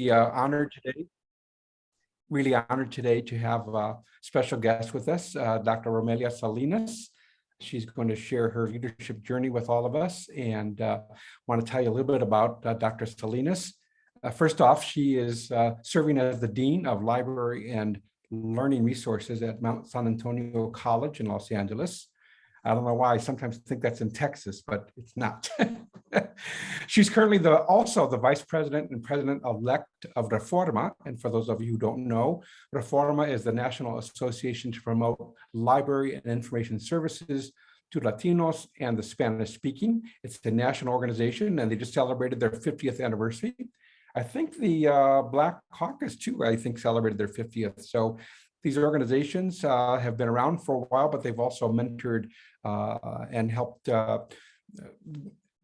Honored today, really honored today to have a special guest with us, Dr. Romelia Salinas. She's going to share her leadership journey with all of us, and want to tell you a little bit about Dr. Salinas. First off, she is serving as the Dean of Library and Learning Resources at Mount San Antonio College in Los Angeles. I don't know why I sometimes think that's in Texas, but it's not. She's currently also the Vice President and President-elect of Reforma. And for those of you who don't know, Reforma is the National Association to Promote Library and Information Services to Latinos and the Spanish-speaking. It's a national organization, and they just celebrated their 50th anniversary. I think the Black Caucus, too, I think celebrated their 50th. So these organizations have been around for a while, but they've also mentored and helped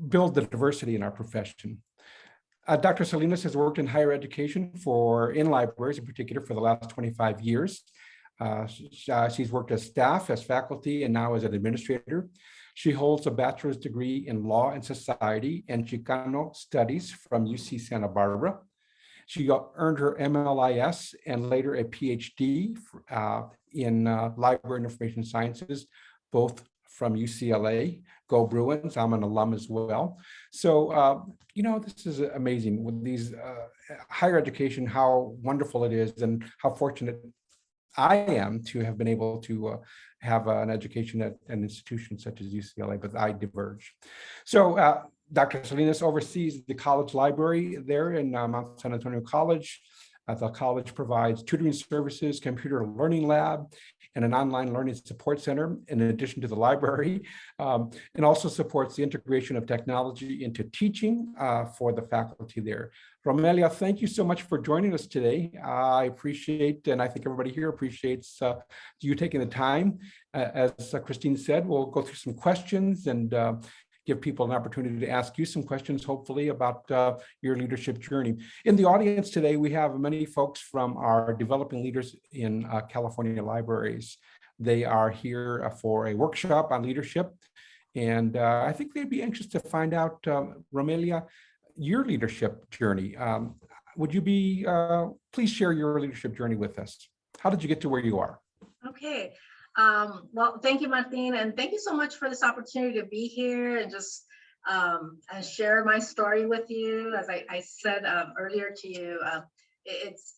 build the diversity in our profession. Dr. Salinas has worked in higher education in libraries in particular for the last 25 years. She's worked as staff, as faculty, and now as an administrator. She holds a bachelor's degree in law and society and Chicano studies from UC Santa Barbara. She earned her MLIS and later a PhD in Library and Information Sciences, both from UCLA. Go Bruins, I'm an alum as well. So, this is amazing with these higher education, how wonderful it is and how fortunate I am to have been able to have an education at an institution such as UCLA, but I diverge. So, Dr. Salinas oversees the college library there in Mount San Antonio College. The college provides tutoring services, computer learning lab, and an online learning support center in addition to the library, and also supports the integration of technology into teaching for the faculty there. Romelia, thank you so much for joining us today. I appreciate, and I think everybody here appreciates you taking the time. As Christine said, we'll go through some questions and give people an opportunity to ask you some questions, hopefully, about your leadership journey. In the audience today, we have many folks from our developing leaders in California libraries. They are here for a workshop on leadership. And I think they'd be anxious to find out, Romelia, your leadership journey. Would you please share your leadership journey with us? How did you get to where you are? Okay. Well, thank you, Martin, and thank you so much for this opportunity to be here and just and share my story with you. As I said earlier to you, it's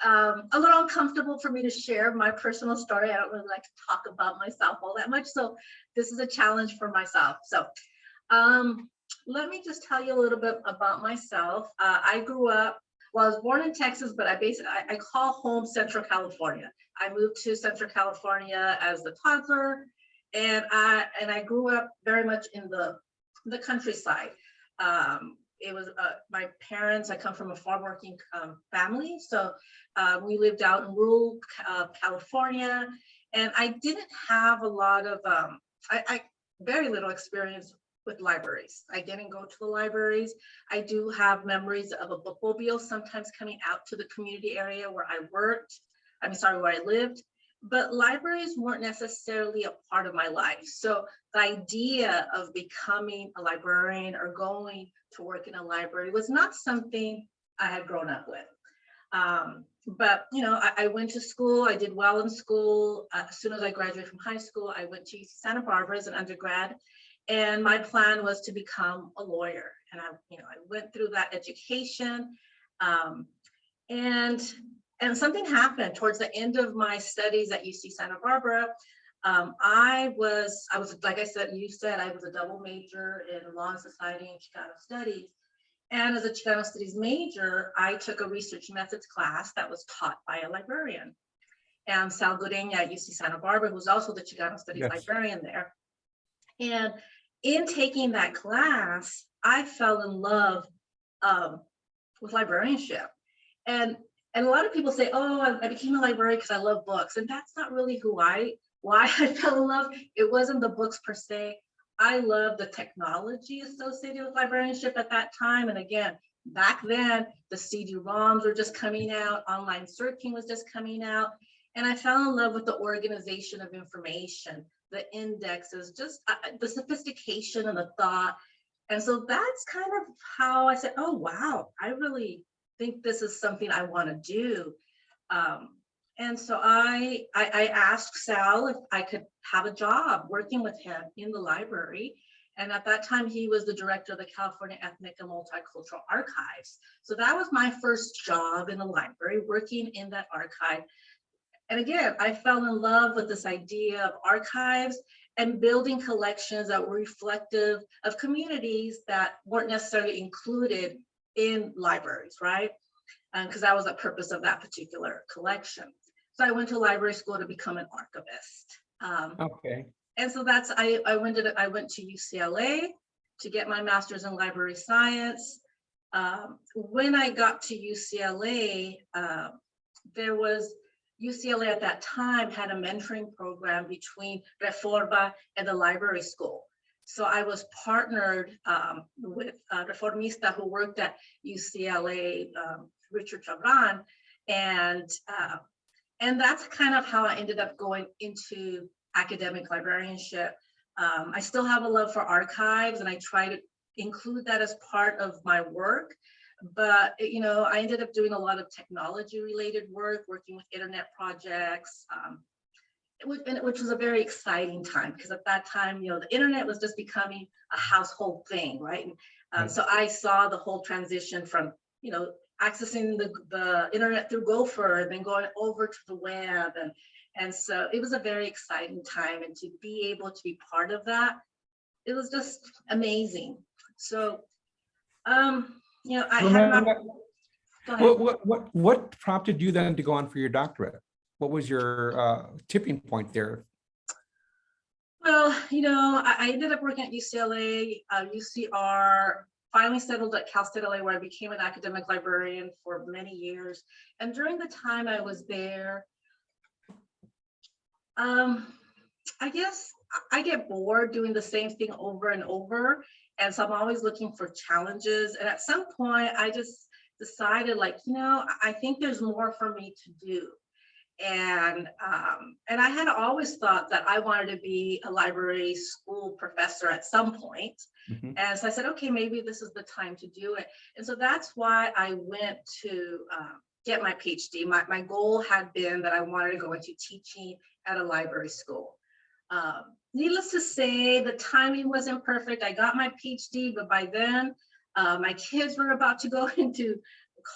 a little uncomfortable for me to share my personal story. I don't really like to talk about myself all that much, so this is a challenge for myself. So let me just tell you a little bit about myself. I grew up, well, I was born in Texas, but I call home Central California. I moved to Central California as a toddler, and I grew up very much in the countryside. It was my parents. I come from a farm working family, so we lived out in rural California, and I didn't have a lot of I very little experience with libraries. I didn't go to the libraries. I do have memories of a bookmobile sometimes coming out to the community area where where I lived, but libraries weren't necessarily a part of my life. So the idea of becoming a librarian or going to work in a library was not something I had grown up with. But I went to school, I did well in school. As soon as I graduated from high school, I went to Santa Barbara as an undergrad. And my plan was to become a lawyer. And I went through that education. And something happened towards the end of my studies at UC Santa Barbara. I was, like I said, I was a double major in law and society and Chicano studies. And as a Chicano studies major, I took a research methods class that was taught by a librarian. And Sal Gureña at UC Santa Barbara, who's also the Chicano studies librarian there. And in taking that class, I fell in love with librarianship. And a lot of people say, oh, I became a librarian because I love books. And that's not really why I fell in love. It wasn't the books per se. I love the technology associated with librarianship at that time. And again, back then, the CD-ROMs were just coming out, online searching was just coming out. And I fell in love with the organization of information, the indexes, just the sophistication and the thought. And so that's kind of how I said, oh, wow, think this is something I want to do. And so I asked Sal if I could have a job working with him in the library. And at that time, he was the director of the California Ethnic and Multicultural Archives. So that was my first job in the library, working in that archive. And again, I fell in love with this idea of archives and building collections that were reflective of communities that weren't necessarily included in libraries, right? Because that was the purpose of that particular collection. So I went to library school to become an archivist. Okay. And so that's, I went to UCLA to get my master's in library science. When I got to UCLA, UCLA at that time had a mentoring program between Reforma and the library school. So I was partnered with a Reformista who worked at UCLA, Richard Chabran, and that's kind of how I ended up going into academic librarianship. I still have a love for archives, and I try to include that as part of my work. But I ended up doing a lot of technology-related work, working with internet projects, which was a very exciting time, because at that time, the internet was just becoming a household thing, right? So I saw the whole transition from, accessing the internet through Gopher and then going over to the web. And so it was a very exciting time, and to be able to be part of that, it was just amazing. So, I had what prompted you then to go on for your doctorate? What was your tipping point there? Well, I ended up working at UCLA, UCR, finally settled at Cal State LA, where I became an academic librarian for many years. And during the time I was there, I guess I get bored doing the same thing over and over. And so I'm always looking for challenges. And at some point, I just decided, I think there's more for me to do. And I had always thought that I wanted to be a library school professor at some point. Mm-hmm. And so I said, okay, maybe this is the time to do it. And so that's why I went to get my PhD. My goal had been that I wanted to go into teaching at a library school. Needless to say, the timing wasn't perfect. I got my PhD, but by then my kids were about to go into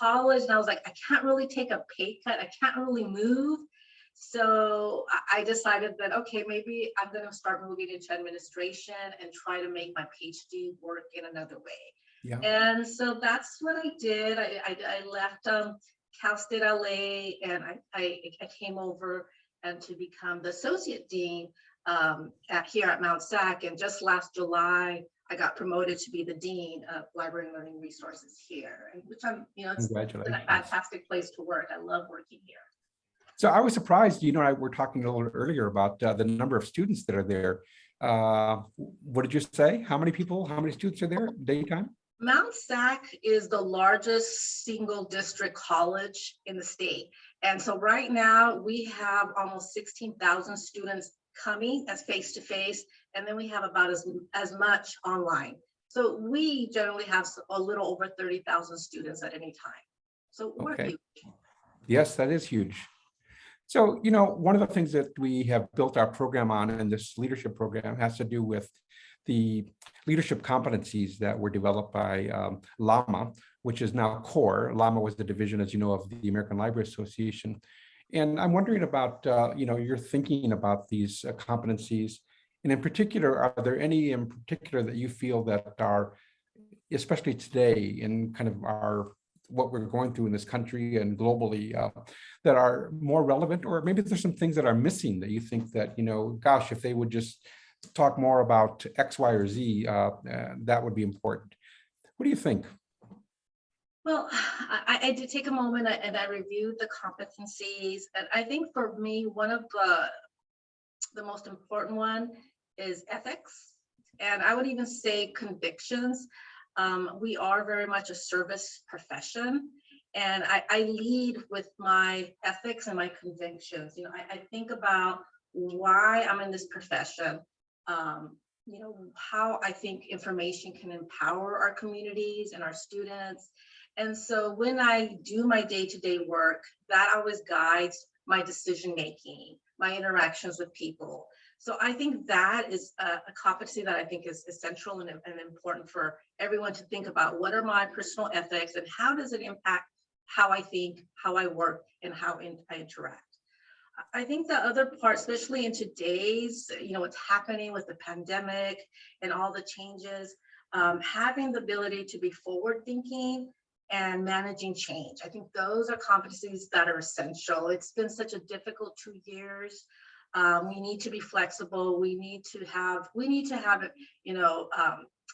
college, and I was like, I can't really take a pay cut. I can't really move. So I decided that, okay, maybe I'm going to start moving into administration and try to make my PhD work in another way. Yeah. And so that's what I did. I left Cal State LA, and I came over and to become the associate dean here at Mount SAC. And just last July, I got promoted to be the dean of library and learning resources here, and which it's a fantastic place to work. I love working here. So I was surprised, we were talking a little earlier about the number of students that are there. What did you say? How many students are there daytime? Mount SAC is the largest single district college in the state. And so right now we have almost 16,000 students coming as face-to-face, and then we have about as much online. So we generally have a little over 30,000 students at any time. So we're huge. Yes, that is huge. So, one of the things that we have built our program on, and this leadership program, has to do with the leadership competencies that were developed by LAMA, which is now CORE. LAMA was the division, as you know, of the American Library Association. And I'm wondering about, your thinking about these competencies. And in particular, are there any in particular that you feel that are, especially today in kind of what we're going through in this country and globally, that are more relevant? Or maybe there's some things that are missing that you think that, gosh, if they would just talk more about X, Y, or Z, that would be important. What do you think? Well, I did take a moment and I reviewed the competencies. And I think for me, one of the most important one is ethics. And I would even say convictions. We are very much a service profession. And I lead with my ethics and my convictions. I think about why I'm in this profession, how I think information can empower our communities and our students. And so when I do my day-to-day work, that always guides my decision-making, my interactions with people. So I think that is a competency that I think is essential and important for everyone to think about. What are my personal ethics and how does it impact how I think, how I work, and how I interact? I think the other part, especially in today's, what's happening with the pandemic and all the changes, having the ability to be forward thinking and managing change. I think those are competencies that are essential. It's been such a difficult 2 years. We need to be flexible. We need to have,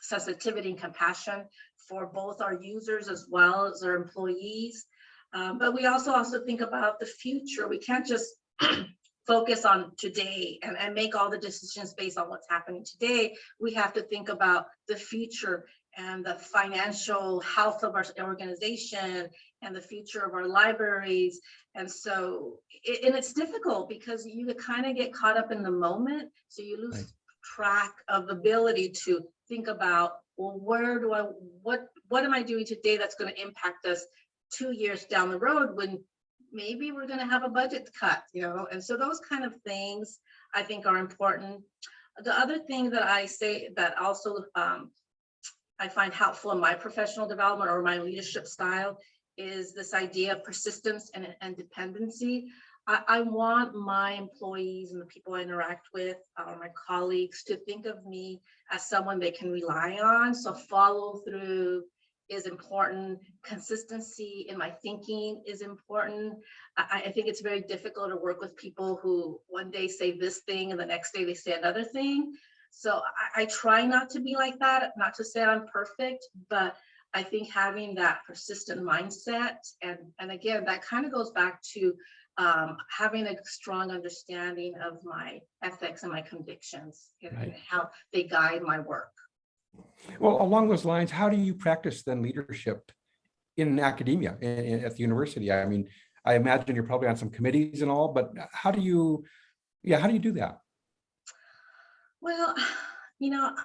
sensitivity and compassion for both our users as well as our employees. But we also think about the future. We can't just focus on today and make all the decisions based on what's happening today. We have to think about the future and the financial health of our organization and the future of our libraries. And so, and it's difficult because you kind of get caught up in the moment. So you lose track of ability to think about, well, what am I doing today that's going to impact us 2 years down the road when maybe we're going to have a budget cut, and so those kind of things I think are important. The other thing that I say that also I find helpful in my professional development or my leadership style is this idea of persistence and dependency. I want my employees and the people I interact with, my colleagues, to think of me as someone they can rely on. So follow through is important. Consistency in my thinking is important. I think it's very difficult to work with people who one day say this thing and the next day they say another thing. So I try not to be like that, not to say I'm perfect, but I think having that persistent mindset, and again, that kind of goes back to having a strong understanding of my ethics and my convictions and how they guide my work. Well, along those lines, how do you practice then leadership in academia at the university? I mean, I imagine you're probably on some committees and all, but how do you do that? Well,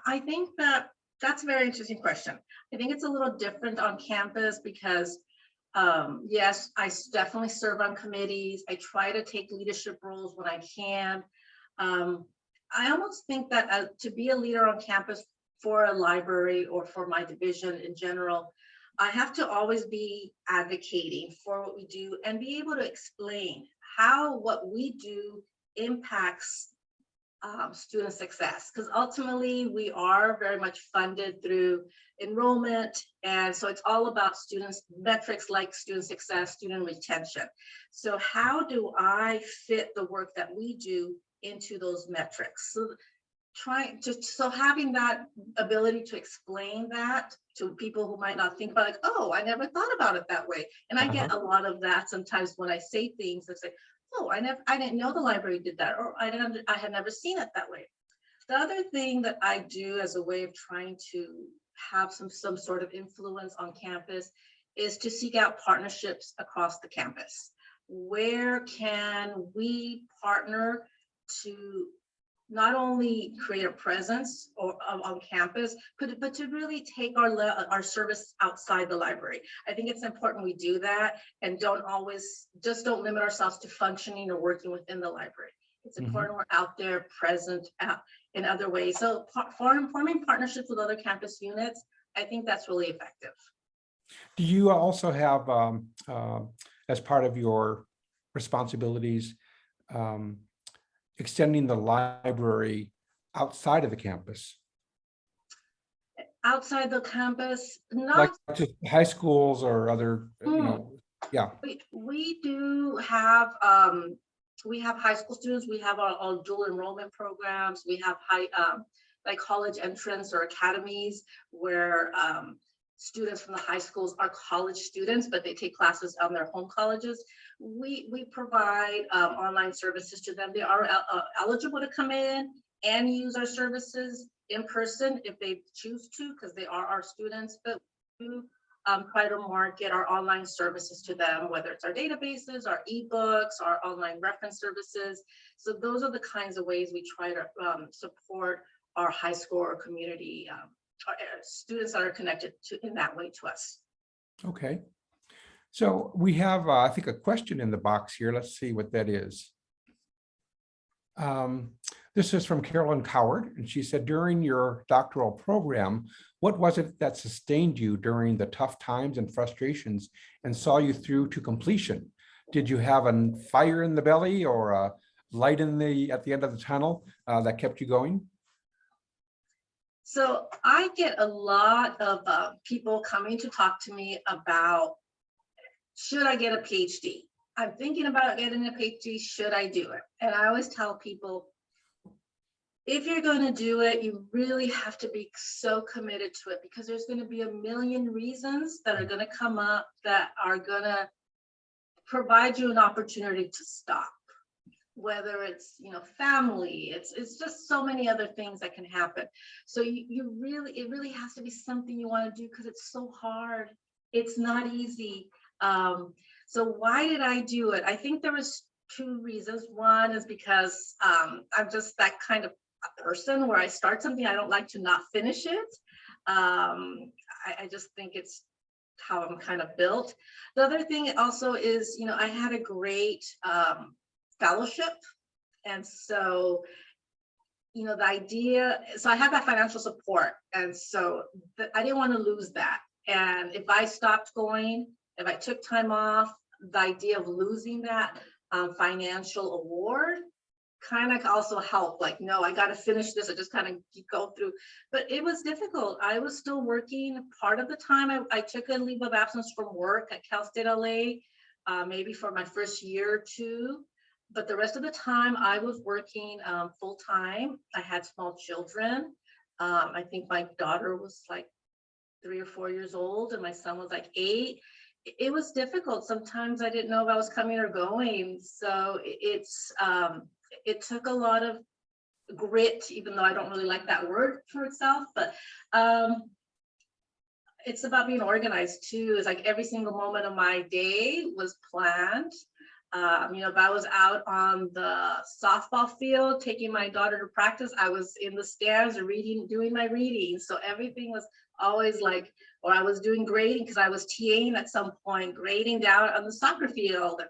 I think that's a very interesting question. I think it's a little different on campus because, yes, I definitely serve on committees. I try to take leadership roles when I can. I almost think that to be a leader on campus for a library or for my division in general, I have to always be advocating for what we do and be able to explain how what we do impacts student success, because ultimately we are very much funded through enrollment, and so it's all about students, metrics like student success, student retention. So how do I fit the work that we do into those metrics? So having that ability to explain that to people who might not think about, like, oh, I never thought about it that way. And I get a lot of that sometimes when I say things that say, oh, I didn't know the library did that, or I had never seen it that way. The other thing that I do as a way of trying to have some sort of influence on campus is to seek out partnerships across the campus. Where can we partner to not only create a presence on campus, but to really take our service outside the library? I think it's important we do that and don't limit ourselves to functioning or working within the library. It's important we're out there present in other ways. So forming partnerships with other campus units, I think that's really effective. Do you also have, as part of your responsibilities, extending the library outside of the campus? Outside the campus, not like just high schools or other, yeah. We do have, we have high school students. We have our dual enrollment programs. We have like college entrance or academies where students from the high schools are college students, but they take classes on their home colleges. We provide online services to them. They are eligible to come in and use our services in person if they choose to, because they are our students, but we do try to market our online services to them, whether it's our databases, our ebooks, our online reference services. So those are the kinds of ways we try to support our high school or community students that are connected to in that way to us. Okay. So we have, I think, a question in the box here. Let's see what that is. This is from Carolyn Coward, and she said, during your doctoral program, what was it that sustained you during the tough times and frustrations and saw you through to completion? Did you have a fire in the belly or a light at the end of the tunnel that kept you going? So I get a lot of people coming to talk to me about, should I get a PhD? I'm thinking about getting a PhD, should I do it? And I always tell people, if you're going to do it, you really have to be so committed to it, because there's going to be a million reasons that are going to come up that are going to provide you an opportunity to stop. Whether it's, family, it's just so many other things that can happen. So it really has to be something you want to do, because it's so hard. It's not easy. So why did I do it? I think there was two reasons. One is because I'm just that kind of a person where I start something, I don't like to not finish it. I just think it's how I'm kind of built. The other thing also is, I had a great fellowship. And so, the idea, so I had that financial support. And so I didn't want to lose that. And if I stopped going, if I took time off, the idea of losing that financial award kind of also helped. Like, no, I got to finish this. I just kind of go through, but it was difficult. I was still working part of the time. I took a leave of absence from work at Cal State LA, maybe for my first year or two. But the rest of the time I was working full time. I had small children. I think my daughter was like 3 or 4 years old and my son was like 8. It was difficult. Sometimes I didn't know if I was coming or going. So it took a lot of grit, even though I don't really like that word for itself, but it's about being organized too. It's like every single moment of my day was planned. If I was out on the softball field taking my daughter to practice, I was in the stands doing my reading. So everything was always like, or I was doing grading because I was TAing at some point, grading down on the soccer field,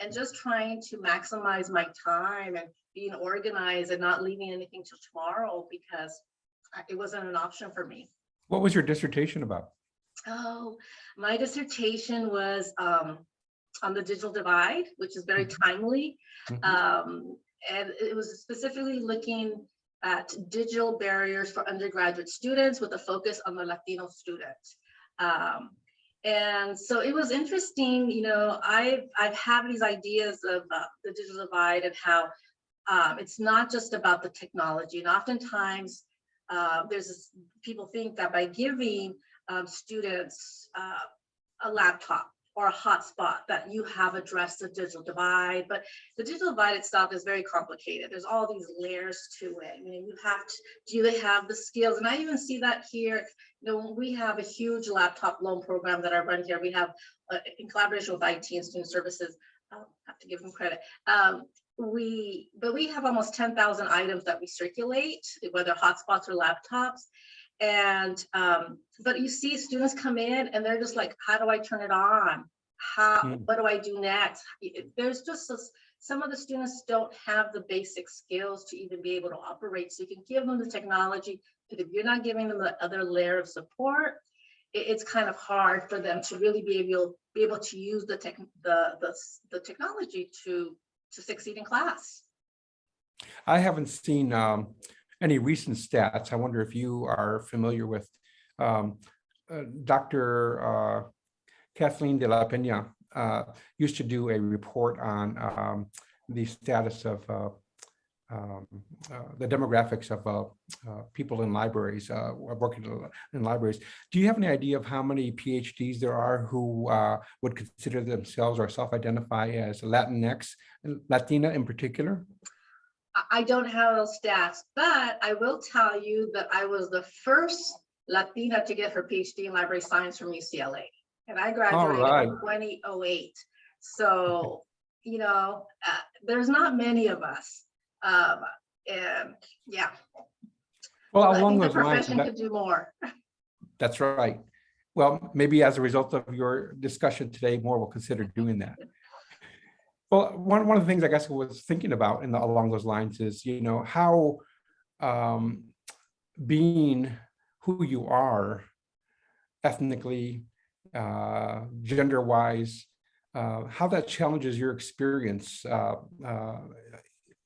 and just trying to maximize my time and being organized and not leaving anything till tomorrow, because it wasn't an option for me. What was your dissertation about? Oh, my dissertation was on the digital divide, which is very timely. And it was specifically looking at digital barriers for undergraduate students with a focus on the Latino student. And so it was interesting, I've had these ideas of the digital divide and how it's not just about the technology. And oftentimes people think that by giving students a laptop or a hotspot that you have addressed the digital divide, but the digital divide itself is very complicated. There's all these layers to it. Do they have the skills? And I even see that here. We have a huge laptop loan program that I run here. We have, in collaboration with IT and Student Services, I'll have to give them credit. We have almost 10,000 items that we circulate, whether hotspots or laptops. And but you see students come in and they're just like, how do I turn it on? What do I do next? There's just some of the students don't have the basic skills to even be able to operate. So you can give them the technology, but if you're not giving them the other layer of support, it's kind of hard for them to really be able to use the technology to succeed in class. I haven't seen any recent stats. I wonder if you are familiar with Dr. Kathleen de la Pena used to do a report on the status of the demographics of people in libraries, working in libraries. Do you have any idea of how many PhDs there are who would consider themselves or self-identify as Latinx, Latina in particular? I don't have those stats, but I will tell you that I was the first Latina to get her PhD in library science from UCLA. And I graduated in 2008. So, there's not many of us. And yeah. Well, I along think those the lines, profession could do more. That's right. Well, maybe as a result of your discussion today, more will consider doing that. Well, one of the things I guess I was thinking about along those lines is, how being who you are ethnically, gender-wise, how that challenges your experience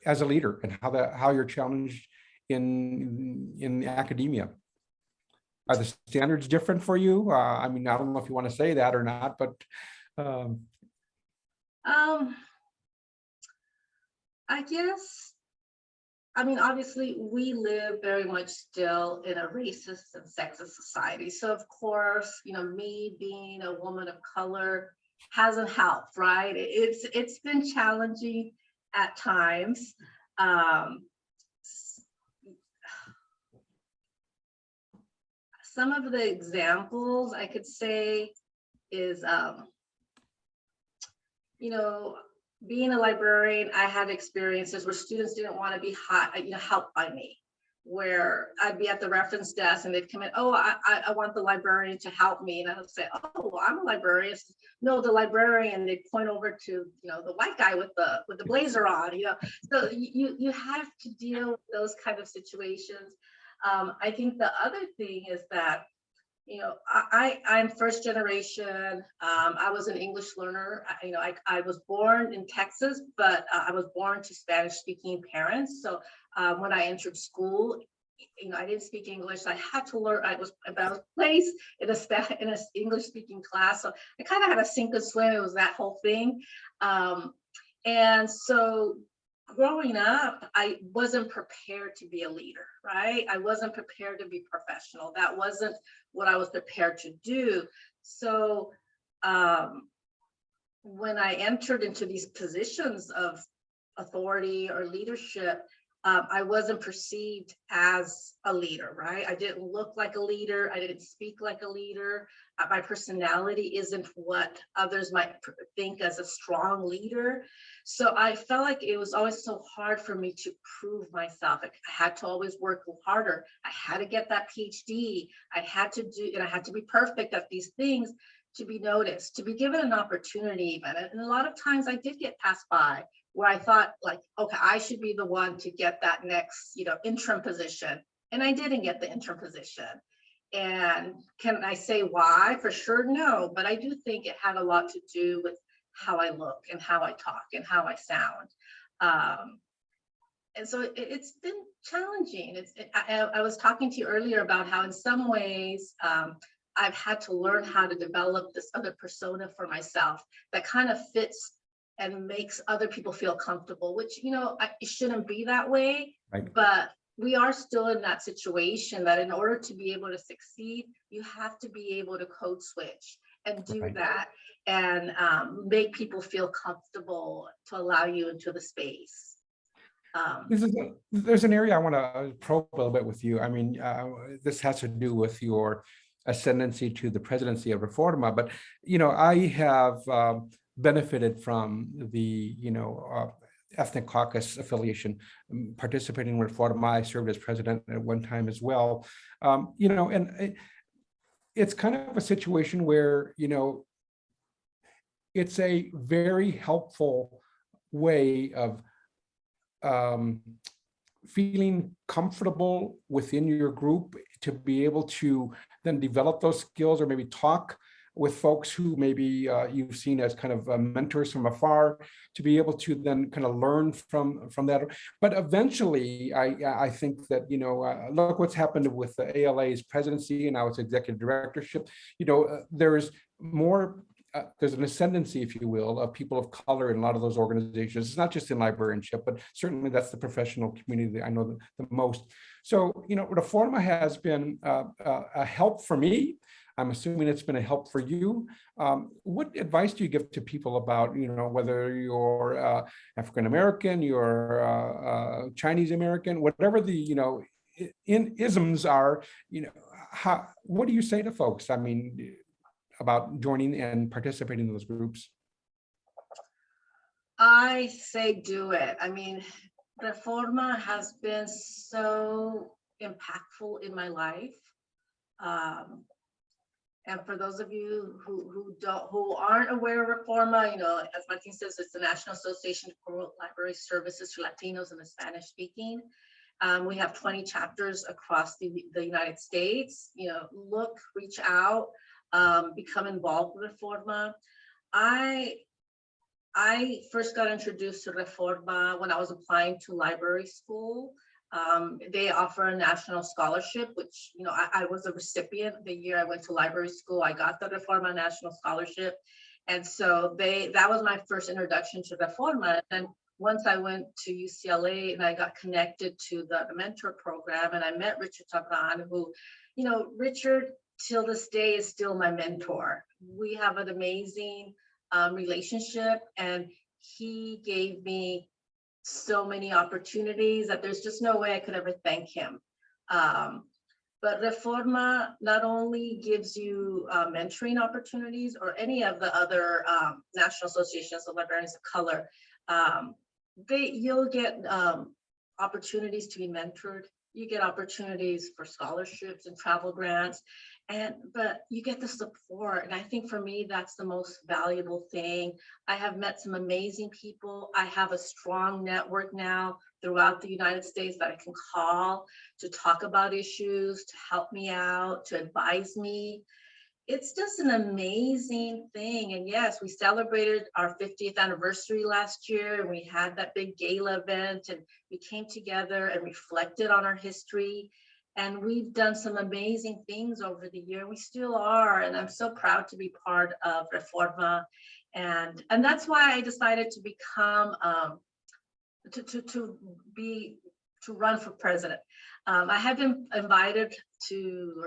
as a leader, and how you're challenged in academia. Are the standards different for you? I mean, I don't know if you want to say that or not, but I guess, I mean, obviously, we live very much still in a racist and sexist society. So, of course, me being a woman of color hasn't helped, right? It's been challenging at times. Some of the examples I could say is, being a librarian, I had experiences where students didn't want to be helped by me, where I'd be at the reference desk and they'd come in, oh, I want the librarian to help me. And I would say, oh, I'm a librarian. No, the librarian, they'd point over to, the white guy with the blazer on, So you have to deal with those kind of situations. I think the other thing is that, I'm first generation. I was an English learner. I was born in Texas, but I was born to Spanish speaking parents. So when I entered school, I didn't speak English. So I had to learn. I was placed in a English speaking class. So I kind of had to sink or swim. It was that whole thing. And so growing up, I wasn't prepared to be a leader, right? I wasn't prepared to be professional. That wasn't what I was prepared to do. So when I entered into these positions of authority or leadership, I wasn't perceived as a leader, right? I didn't look like a leader. I didn't speak like a leader. My personality isn't what others might think as a strong leader. So I felt like it was always so hard for me to prove myself. I had to always work harder. I had to get that PhD. I had to be perfect at these things to be noticed, to be given an opportunity even. And a lot of times I did get passed by, where I thought like, okay, I should be the one to get that next, interim position. And I didn't get the interim position. And can I say why? For sure, no. But I do think it had a lot to do with how I look and how I talk and how I sound. And so it's been challenging. I was talking to you earlier about how in some ways, I've had to learn how to develop this other persona for myself that kind of fits and makes other people feel comfortable, which, it shouldn't be that way, right. But we are still in that situation that in order to be able to succeed, you have to be able to code switch and do Right. that and make people feel comfortable to allow you into the space. There's an area I want to probe a little bit with you. I mean, this has to do with your ascendancy to the presidency of Reforma, but I have benefited from the ethnic caucus affiliation, participating in Reforma. I served as president at one time as well. And it's kind of a situation where it's a very helpful way of feeling comfortable within your group to be able to then develop those skills, or maybe talk with folks who maybe you've seen as kind of mentors from afar, to be able to then kind of learn from that. But eventually, I think that look what's happened with the ALA's presidency and now its executive directorship. There's more. There's an ascendancy, if you will, of people of color in a lot of those organizations. It's not just in librarianship, but certainly that's the professional community that I know the most. So, Reforma has been a help for me. I'm assuming it's been a help for you. What advice do you give to people about, whether you're African American, you're Chinese American, whatever the, isms are, what do you say to folks? I mean, about joining and participating in those groups? I say do it. I mean, Reforma has been so impactful in my life. And for those of you who aren't aware of Reforma, as Martin says, it's the National Association for Rural Library Services to Latinos and the Spanish speaking. We have 20 chapters across the United States. Reach out, become involved with Reforma. I first got introduced to Reforma when I was applying to library school. They offer a national scholarship, which, I was a recipient the year I went to library school. I got the Reforma National Scholarship. And so that was my first introduction to Reforma. And once I went to UCLA and I got connected to the mentor program, and I met Richard Tabran, who, Richard till this day is still my mentor. We have an amazing relationship, and he gave me so many opportunities that there's just no way I could ever thank him. But Reforma not only gives you mentoring opportunities or any of the other national associations of librarians of color, you'll get opportunities to be mentored. You get opportunities for scholarships and travel grants, but you get the support. And I think for me, that's the most valuable thing. I have met some amazing people. I have a strong network now throughout the United States that I can call to talk about issues, to help me out, to advise me. It's just an amazing thing. And yes, we celebrated our 50th anniversary last year, and we had that big gala event, and we came together and reflected on our history. And we've done some amazing things over the year. We still are, and I'm so proud to be part of Reforma. And that's why I decided to become, to run for president. I have been invited to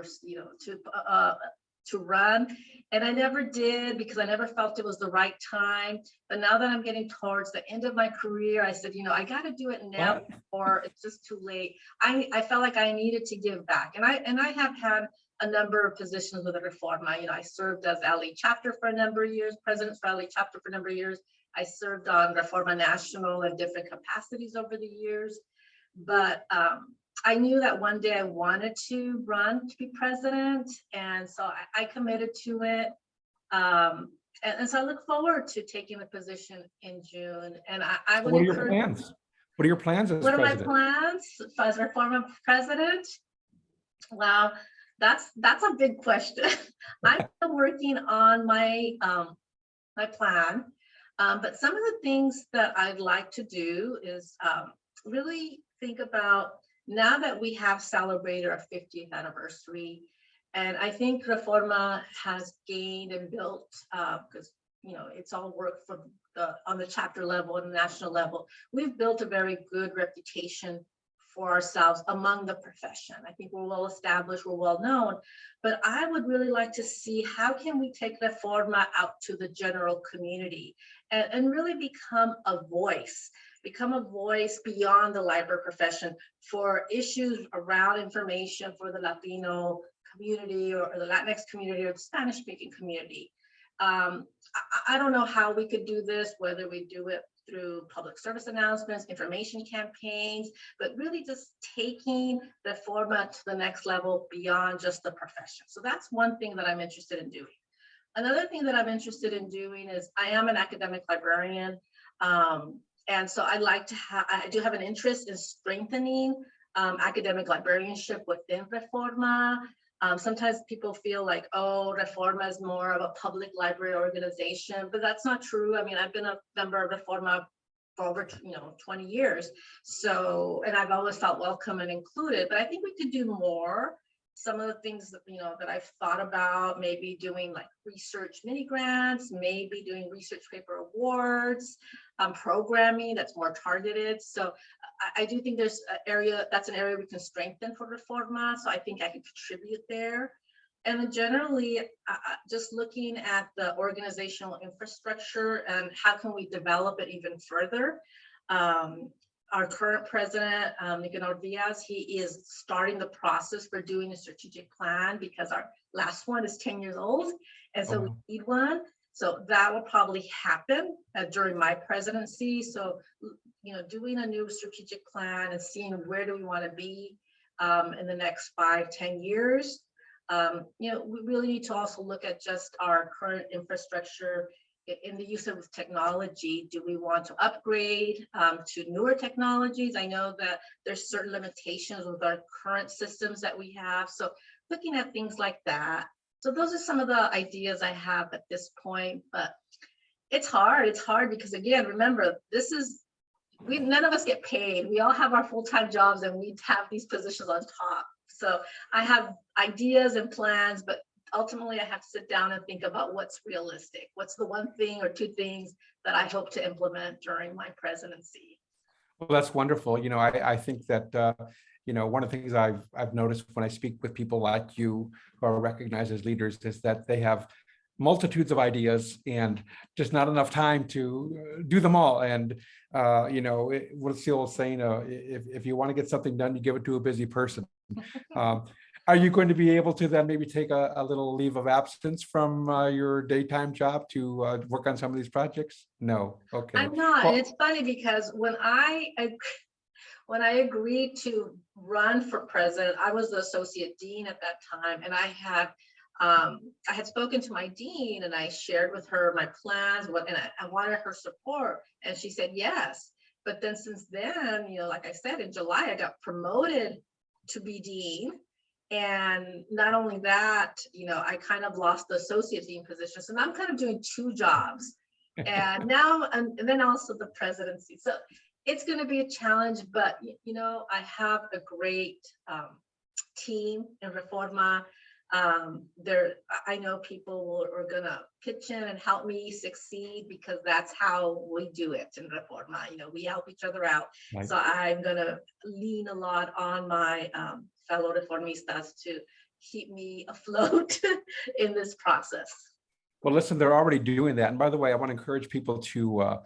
run, and I never did because I never felt it was the right time. But now that I'm getting towards the end of my career, I said, I got to do it now, or it's just too late. I felt like I needed to give back, and I have had a number of positions with the Reforma. I served as LA chapter for a number of years, president for LA chapter for a number of years. I served on Reforma National in different capacities over the years, but I knew that one day I wanted to run to be president, and so I committed to it. And so I look forward to taking the position in June. And I would encourage. What are your plans? What are your plans as president? What are my plans as Reforma president? Well, that's a big question. I'm still working on my my plan, but some of the things that I'd like to do is really think about, now that we have celebrated our 50th anniversary, and I think Reforma has gained and built, because it's all work from on the chapter level and the national level. We've built a very good reputation for ourselves among the profession. I think we're well established, we're well known, but I would really like to see how can we take Reforma out to the general community and really become a voice beyond the library profession for issues around information for the Latino community or the Latinx community or the Spanish speaking community. I don't know how we could do this, whether we do it through public service announcements, information campaigns, but really just taking the format to the next level beyond just the profession. So that's one thing that I'm interested in doing. Another thing that I'm interested in doing is I am an academic librarian. And so I do have an interest in strengthening academic librarianship within Reforma. Sometimes people feel like, oh, Reforma is more of a public library organization, but that's not true. I mean, I've been a member of Reforma for over 20 years. So, and I've always felt welcome and included, but I think we could do more. Some of the things that, that I've thought about, maybe doing like research mini grants, maybe doing research paper awards, programming that's more targeted. So I do think there's that's an area we can strengthen for Reforma. So I think I can contribute there. And then generally, just looking at the organizational infrastructure and how can we develop it even further. Our current president, Nicanor Diaz, he is starting the process for doing a strategic plan because our last one is 10 years old. And so we need one. So that will probably happen during my presidency. So, doing a new strategic plan and seeing where do we want to be in the next 5-10 years. We really need to also look at just our current infrastructure in the use of technology. Do we want to upgrade to newer technologies? I know that there's certain limitations with our current systems that we have. So looking at things like that. So those are some of the ideas I have at this point, but it's hard. It's hard because, again, remember, none of us get paid. We all have our full-time jobs and we have these positions on top. So I have ideas and plans, but ultimately I have to sit down and think about what's realistic. What's the one thing or two things that I hope to implement during my presidency? Well, that's wonderful. I think that, one of the things I've noticed when I speak with people like you who are recognized as leaders is that they have multitudes of ideas and just not enough time to do them all. And, what's the old saying, if you want to get something done, you give it to a busy person. Are you going to be able to then maybe take a little leave of absence from your daytime job to work on some of these projects? No. Okay. I'm not. Well, And it's funny because when I agreed to run for president, I was the associate dean at that time, and I had spoken to my dean and I shared with her my plans, and I wanted her support, and she said yes. But then since then, like I said, in July, I got promoted to be dean. And not only that, I kind of lost the associate dean position. So now I'm kind of doing two jobs. And now, and then also the presidency. So it's going to be a challenge, but, I have a great team in Reforma. I know people are going to pitch in and help me succeed because that's how we do it in Reforma. We help each other out. right. So I'm going to lean a lot on my fellow Reformistas to keep me afloat in this process. Well, listen, they're already doing that. And by the way, I want to encourage people to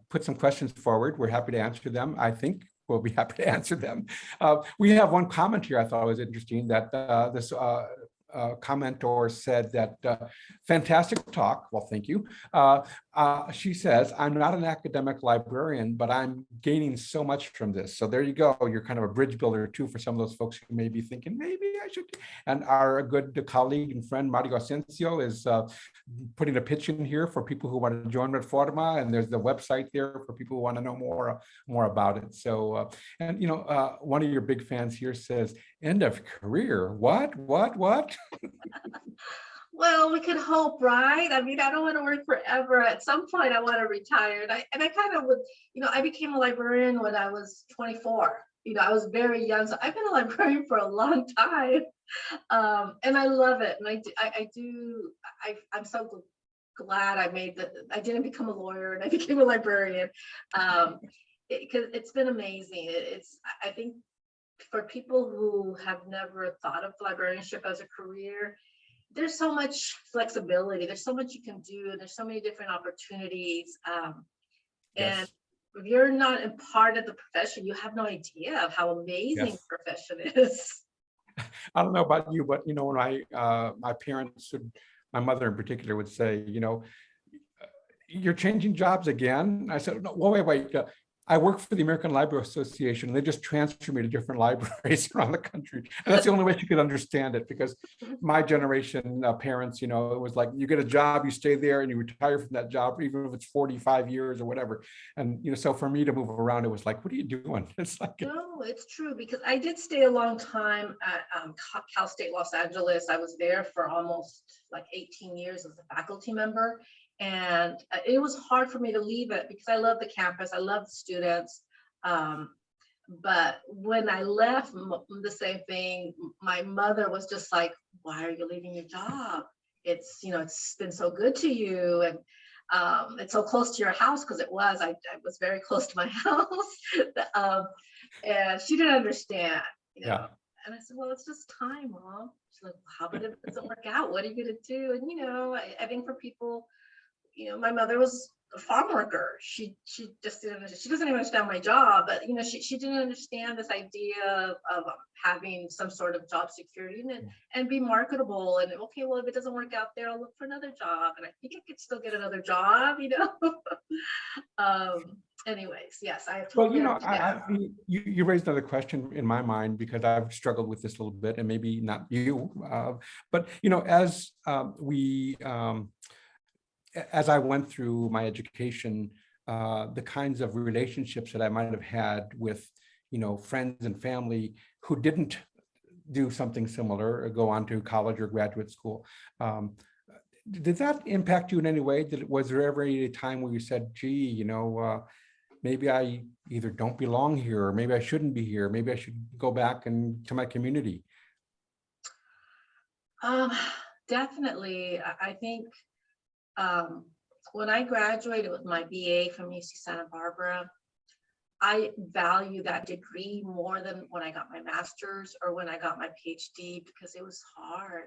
put some questions forward. We're happy to answer them. I think we'll be happy to answer them. We have one comment here I thought was interesting, that this commentor said that fantastic talk. Well, thank you. She says, I'm not an academic librarian, but I'm gaining so much from this. So there you go. You're kind of a bridge builder too for some of those folks who may be thinking, maybe I should. And our good colleague and friend Mario Asensio is putting a pitch in here for people who want to join Reforma, and there's the website there for people who want to know more about it. So, one of your big fans here says, end of career. What? Well, we could hope, right? I mean, I don't want to work forever. At some point, I want to retire. And I kind of would, I became a librarian when I was 24. I was very young. So I've been a librarian for a long time. And I love it. And I'm so glad I didn't become a lawyer and I became a librarian. Because it's been amazing. I think for people who have never thought of librarianship as a career, there's so much flexibility. There's so much you can do. There's so many different opportunities. Yes. And if you're not a part of the profession, you have no idea of how amazing Yes. the profession is. I don't know about you, but when my parents my mother in particular would say, you're changing jobs again. I said, no, wait. I work for the American Library Association, and they just transfer me to different libraries around the country. And that's the only way she could understand it, because my generation parents, it was like, you get a job, you stay there, and you retire from that job, even if it's 45 years or whatever. And, so for me to move around, it was like, what are you doing? It's like, no, it's true, because I did stay a long time at Cal State Los Angeles. I was there for almost like 18 years as a faculty member. And it was hard for me to leave it because I love the campus. I love the students. But when I left, the same thing, my mother was just like, why are you leaving your job? It's been so good to you. And it's so close to your house, because it was. I was very close to my house. And she didn't understand, yeah. And I said, well, it's just time, Mom. She's like, how about if it doesn't work out? What are you going to do? And, I think for people, my mother was a farm worker. She just didn't, she doesn't even understand my job, but she didn't understand this idea of having some sort of job security and be marketable. And okay, well, if it doesn't work out there, I'll look for another job. And I think I could still get another job, anyways, yes, I Well, totally understand. you raised another question in my mind because I've struggled with this a little bit, and maybe not you, but as I went through my education, the kinds of relationships that I might have had with, friends and family who didn't do something similar or go on to college or graduate school. Um, did that impact you in any way? Was there ever a time where you said, gee, maybe I either don't belong here, or maybe I shouldn't be here. Maybe I should go back and to my community. Um, Definitely. I think um, when I graduated with my BA from UC Santa Barbara, I value that degree more than when I got my master's or when I got my PhD because it was hard.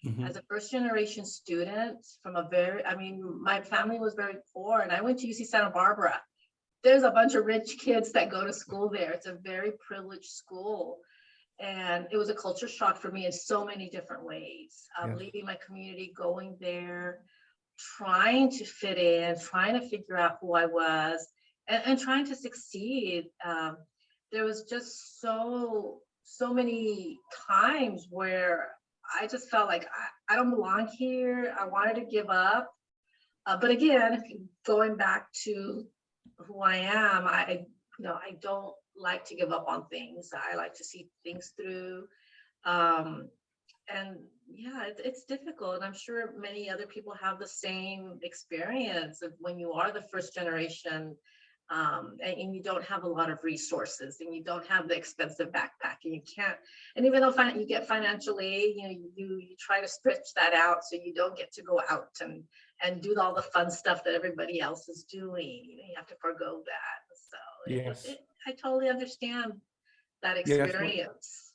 As Mhm. a first generation student from I mean, my family was very poor and I went to UC Santa Barbara. There's a bunch of rich kids that go to school there. It's a very privileged school. And it was a culture shock for me in so many different ways. Yes. Leaving my community, going there, trying to fit in, trying to figure out who I was, and trying to succeed. There was just so many times where I just felt like I don't belong here. I wanted to give up. But again, going back to who I am, I don't like to give up on things. I like to see things through. Um, and yeah, it's difficult. And I'm sure many other people have the same experience of when you are the first generation, and you don't have a lot of resources and you don't have the expensive backpack and you can't, and even though you get financial aid, you try to stretch that out so you don't get to go out and do all the fun stuff that everybody else is doing. You have to forego that. So Yes. I totally understand that Yes. experience.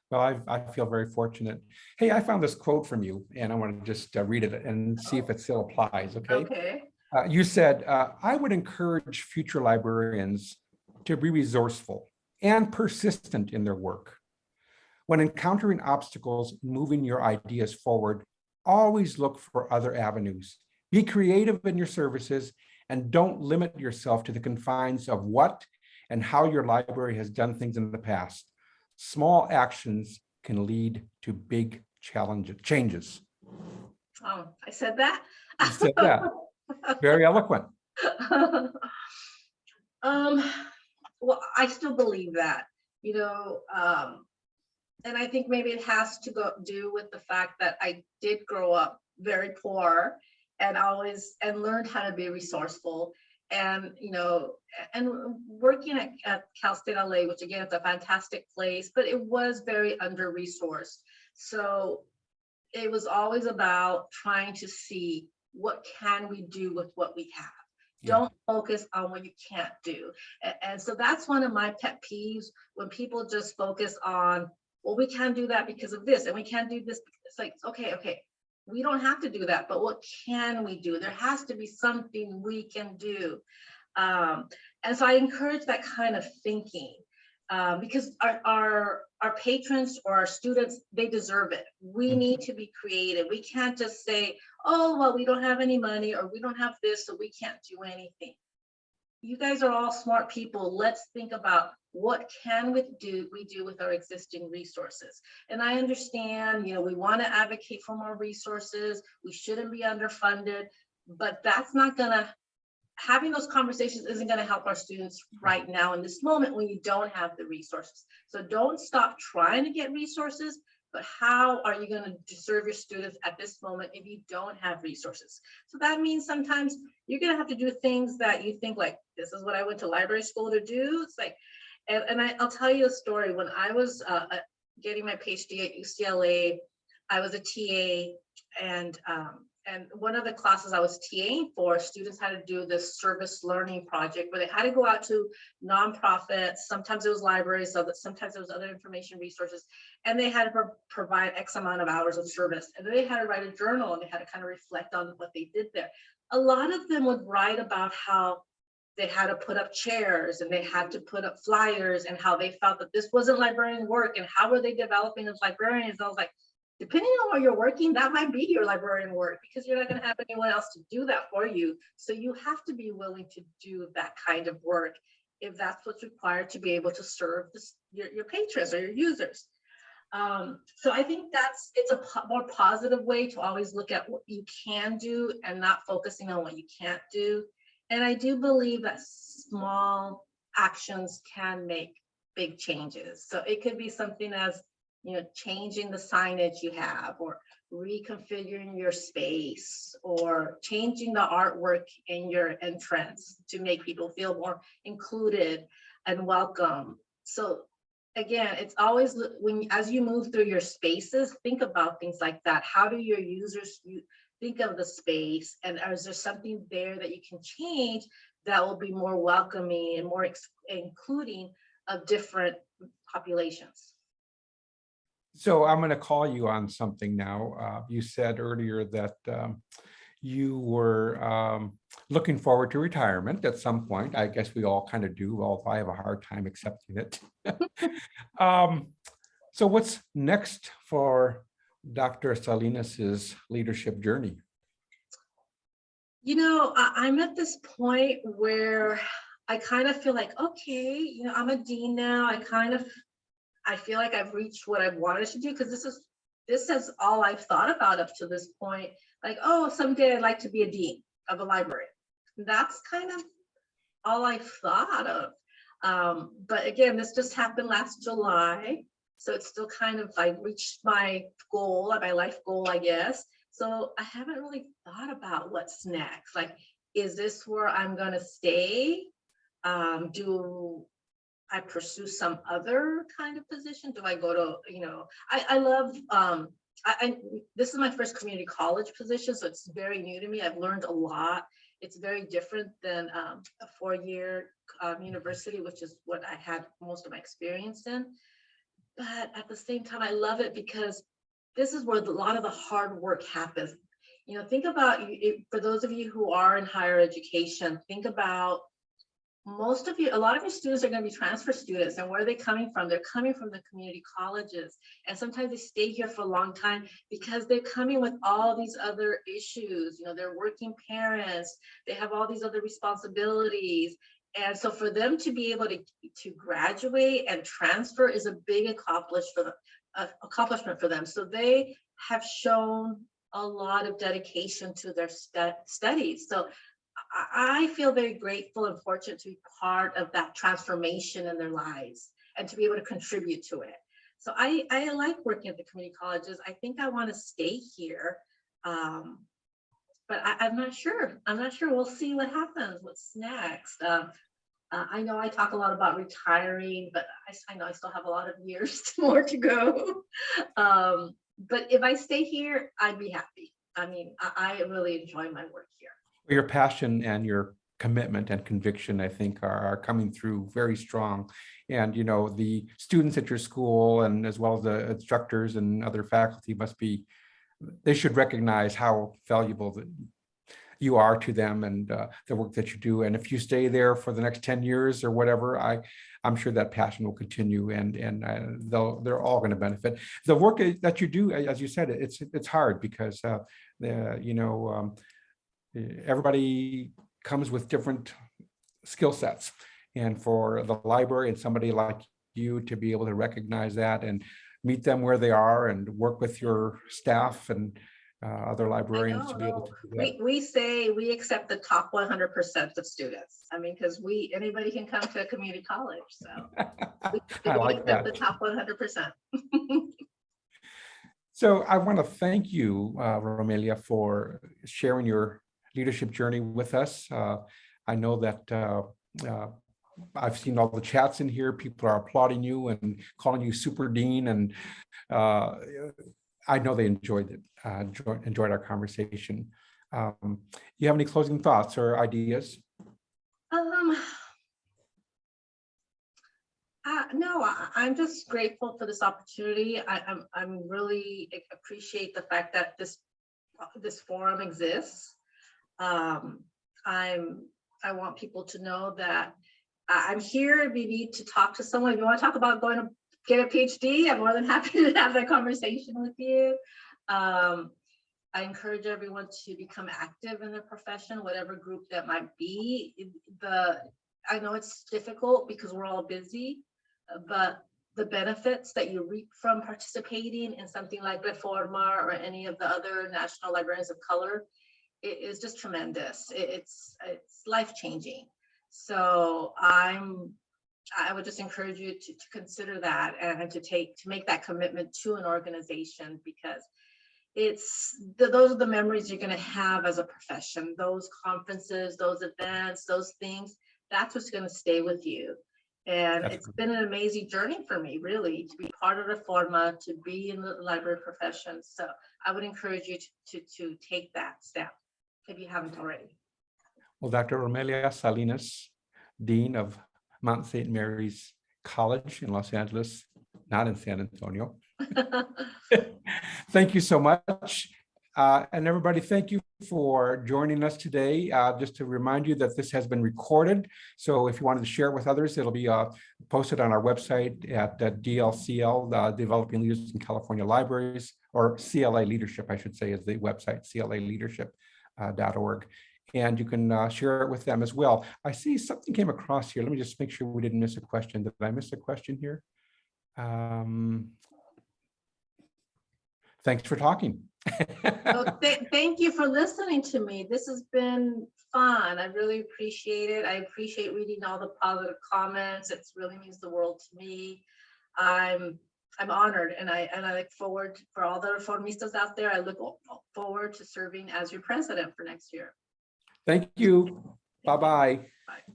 Well, I feel very fortunate. Hey, I found this quote from you, and I want to just read it and see if Oh, it still applies. Okay. okay. You said, I would encourage future librarians to be resourceful and persistent in their work. When encountering obstacles, moving your ideas forward, always look for other avenues. Be creative in your services and don't limit yourself to the confines of what and how your library has done things in the past. Small actions can lead to big changes. Oh, I said that. You said that. Very eloquent. um, well, I still believe that, you know, and I think maybe it has to do with the fact that I did grow up very poor and always and learned how to be resourceful. And and working at Cal State LA, which again is a fantastic place, but it was very under resourced. So it was always about trying to see what can we do with what we have. Yeah. Don't focus on what you can't do. And so that's one of my pet peeves, when people just focus on, well, we can't do that because of this and we can't do this. It's like, okay, we don't have to do that, but what can we do? There has to be something we can do. um, and so I encourage that kind of thinking, because our patrons or our students, they deserve it. We Mhm. need to be creative. We can't just say, oh, well, we don't have any money or we don't have this, so we can't do anything. You guys are all smart people. Let's think about what can we do with our existing resources. And I understand, we want to advocate for more resources. We shouldn't be underfunded, but that's not gonna having those conversations isn't going to help our students right now in this moment when you don't have the resources. So don't stop trying to get resources, but how are you going to serve your students at this moment if you don't have resources? So that means sometimes you're going to have to do things that you think like, this is what I went to library school to do. It's like, I'll tell you a story. When I was getting my PhD at UCLA, I was a TA, and one of the classes I was TAing for, students had to do this service learning project where they had to go out to nonprofits. Sometimes it was libraries, sometimes it was other information resources, and they had to provide X amount of hours of service. And then they had to write a journal and they had to kind of reflect on what they did there. A lot of them would write about how they had to put up chairs and they had to put up flyers and how they felt that this wasn't librarian work and how were they developing as librarians. I was like, depending on where you're working, that might be your librarian work because you're not going to have anyone else to do that for you. So you have to be willing to do that kind of work if that's what's required to be able to serve your patrons or your users. So I think it's a more positive way to always look at what you can do and not focusing on what you can't do. And I do believe that small actions can make big changes. So it could be something as, changing the signage you have, or reconfiguring your space, or changing the artwork in your entrance to make people feel more included and welcome. So again, it's always as you move through your spaces, think about things like that. How do your users think of the space, and is there something there that you can change that will be more welcoming and more including of different populations? So I'm going to call you on something now. You said earlier that you were looking forward to retirement at some point. I guess we all kind of do, although I have a hard time accepting it. So what's next for Dr. Salinas's leadership journey? I'm at this point where I kind of feel like, okay, I'm a dean now. I feel like I've reached what I've wanted to do, because this is all I've thought about up to this point. Like, oh, someday I'd like to be a dean of a library. That's kind of all I've thought of. But again, this just happened last July. So it's still kind of, I reached my goal, my life goal, I guess. So I haven't really thought about what's next. Like, is this where I'm going to stay? Do I pursue some other kind of position? Do I go to, I love, this is my first community college position, so it's very new to me. I've learned a lot. It's very different than a 4-year university, which is what I had most of my experience in. But at the same time, I love it because this is where a lot of the hard work happens. Think about, for those of you who are in higher education, think about a lot of your students are going to be transfer students. And where are they coming from? They're coming from the community colleges. And sometimes they stay here for a long time because they're coming with all these other issues. They're working parents. They have all these other responsibilities. And so for them to be able to graduate and transfer is a big accomplishment for them. So they have shown a lot of dedication to their studies. So I feel very grateful and fortunate to be part of that transformation in their lives and to be able to contribute to it. So I like working at the community colleges. I think I want to stay here, but I'm not sure. We'll see what happens. What's next? I know I talk a lot about retiring, but I know I still have a lot of years more to go. But if I stay here, I'd be happy. I mean, I really enjoy my work here. Your passion and your commitment and conviction, I think, are coming through very strong. And, the students at your school, and as well as the instructors and other faculty, they should recognize how valuable that you are to them and the work that you do. And if you stay there for the next 10 years or whatever, I'm sure that passion will continue, and they're all going to benefit. The work that you do, as you said, it's hard because everybody comes with different skill sets, and for the library and somebody like you to be able to recognize that and meet them where they are and work with your staff and other librarians to be able to do that. We say we accept the top 100% of students. I mean, because anybody can come to a community college, so we like accept that. the top 100%. So I want to thank you, Romelia, for sharing your leadership journey with us. I know that I've seen all the chats in here. People are applauding you and calling you Super Dean, and I know they enjoyed it. Enjoyed our conversation. You have any closing thoughts or ideas? No, I'm just grateful for this opportunity. I'm really appreciate the fact that this forum exists. I want people to know that I'm here if you need to talk to someone. If you want to talk about going get a PhD, I'm more than happy to have that conversation with you. I encourage everyone to become active in their profession, whatever group that might be. I know it's difficult because we're all busy, but the benefits that you reap from participating in something like Reforma or any of the other National Librarians of Color, it is just tremendous. It's life-changing. So I would just encourage you to consider that and to make that commitment to an organization, because those are the memories you're going to have as a profession. Those conferences, those events, those things, that's what's going to stay with you. And it's been an amazing journey for me, really, to be part of Reforma, to be in the library profession. So I would encourage you to take that step if you haven't already. Well, Dr. Romelia Salinas, Dean of Mount St. Mary's College in Los Angeles, not in San Antonio. Thank you so much. And everybody, thank you for joining us today. Just to remind you that this has been recorded. So if you wanted to share it with others, it'll be posted on our website at DLCL, Developing Leaders in California Libraries, or CLA Leadership, I should say, is the website, CLAleadership.org. And you can share it with them as well. I see something came across here. Let me just make sure we didn't miss a question. Did I miss a question here? Thanks for talking. Thank you for listening to me. This has been fun. I really appreciate it. I appreciate reading all the positive comments. It really means the world to me. I'm honored, and I look forward, for all the Reformistas out there, I look forward to serving as your president for next year. Thank you. Bye-bye. Bye.